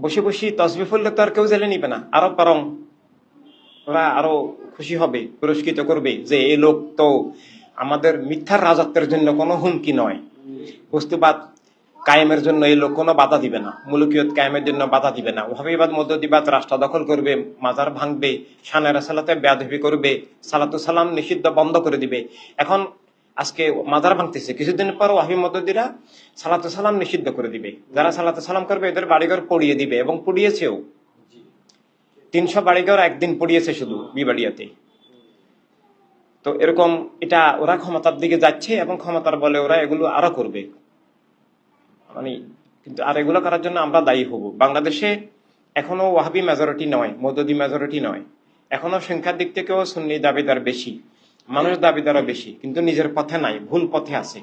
বসে বসে তসবি পড়লে তো আর কেউ জেলে নিবে না, আরো বরং ওরা আরো খুশি হবে, পুরস্কৃত করবে যে এই লোক তো আমাদের মিথ্যার রাজত্বের জন্য কোনো হুমকি নয়, বস্তুবাদ কায়েমের জন্য এই লোক কোনো বাধা দিবে না, মুলুকিয়ত কায়েমের জন্য বাধা দিবে না, ওহাবিবাদ মধ্যদিবাদ রাষ্ট্র দখল করবে, মাজার ভাঙবে, শানের সালাতে বেয়াদবি করবে, সালাতু সালাম নিষিদ্ধ বন্ধ করে দিবে। এখন আজকে মাজার ভাঙতেছে, কিছুদিন পর ওয়াহাবি মদদিরা সালাতু সালাম নিষিদ্ধ করে দিবে, যারা সালাতু সালাম করবে এদের বাড়িঘর পড়িয়ে দিবে, এবং পড়িয়েছেও। 300 বাড়িঘর একদিন পড়িয়েছে শুধু বিবাড়িয়াতে। তো এরকম এটা ওরা ক্ষমতার দিকে যাচ্ছে, এবং ক্ষমতার বলে ওরা এগুলো আরো করবে, মানে কিন্তু আর এগুলো করার জন্য আমরা দায়ী হব। বাংলাদেশে এখনো ওয়াহাবি মেজরিটি নয়, মদদি মেজরিটি নয়, এখনো সংখ্যার দিক থেকেও সুন্নি দাবিদার বেশি, মানুষ দাবিদারও বেশি, কিন্তু নিজের পথে নাই, ভুল পথে আছে।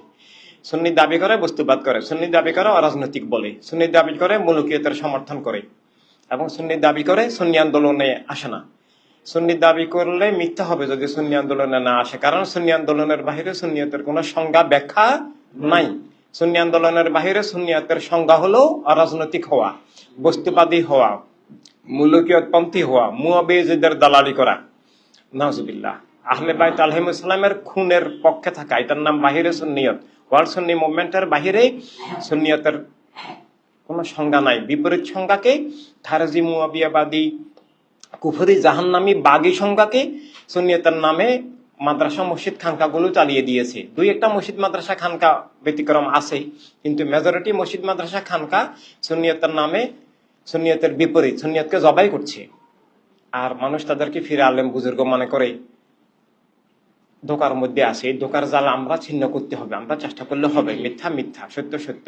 সুন্নি দাবি করে বস্তুবাদ করে, সুন্নি দাবি করে অরাজনৈতিক বলে, সুন্নি দাবি করে মুলুকিয়তের সমর্থন করে, এবং সুন্নি দাবি করে সুন্নি আন্দোলনে আসে না। সুন্নি দাবি করলে মিথ্যা হবে যদি সুন্নি আন্দোলনে না আসে, কারণ সুন্নি আন্দোলনের বাহিরে সুন্নিয়তের কোন সংজ্ঞা ব্যাখ্যা নাই। সুন্নি আন্দোলনের বাহিরে সুন্নিয়তের সংজ্ঞা হলো অরাজনৈতিক হওয়া, বস্তুবাদী হওয়া, মুলুকিয়তপন্থী হওয়া, মুয়াবিজদের দালালি করা, নাউজুবিল্লাহ। আহলে বাইত আলাইহিস সালামের খুনের পক্ষে থাকা, এটার নাম বাহিরে সুন্নিয়ত। ওয়ার্ল্ড সুন্নি মুভমেন্টের বাহিরে সুন্নিয়তের কোন সংজ্ঞা নাই। বিপরীত সংজ্ঞাকে খারেজি, মুয়াবিয়াবাদী, কুফরি, জাহান্নামী, বাগী সংজ্ঞাকে সুন্নিয়তের নামে মাদ্রাসা মসজিদ খানকাগুলো চালিয়ে দিয়েছে। দুই একটা মসজিদ মাদ্রাসা খানকা ব্যতিক্রম আছে, কিন্তু মেজরিটি মসজিদ মাদ্রাসা খানকা সুন্নিয়তের নামে সুন্নিয়তের বিপরীত, সুন্নিয়তকে জবাই করছে। আর মানুষ তাদেরকে ফিরে আলেম বুজুর্গ মনে করে ধোকার মধ্যে আছে। এই ধোকার জাল আমরা ছিন্ন করতে হবে, আমরা চেষ্টা করলে হবে। মিথ্যা মিথ্যা, সত্য সত্য,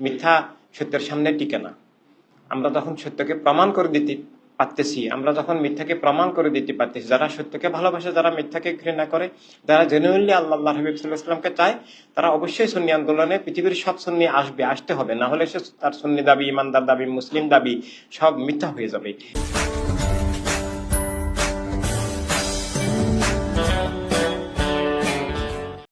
মিথ্যা সত্যের সামনে টিকে না। আমরা যখন সত্যকে প্রমাণ করে দিতে পারতেছি, আমরা যখন মিথ্যাকে প্রমাণ করে দিতে পারতেছি, যারা সত্যকে ভালোবাসে, যারা মিথ্যাকে ঘৃণা করে, যারা জেনুইনলি আল্লাহ হাবিব সাল্লাল্লাহু আলাইহি ওয়াসাল্লামকে চায়, তারা অবশ্যই সুন্নি আন্দোলনে পৃথিবীর সব সুন্নি আসবে, আসতে হবে, না হলে সে তার সুন্নি দাবি, ইমানদার দাবি, মুসলিম দাবি সব মিথ্যা হয়ে যাবে।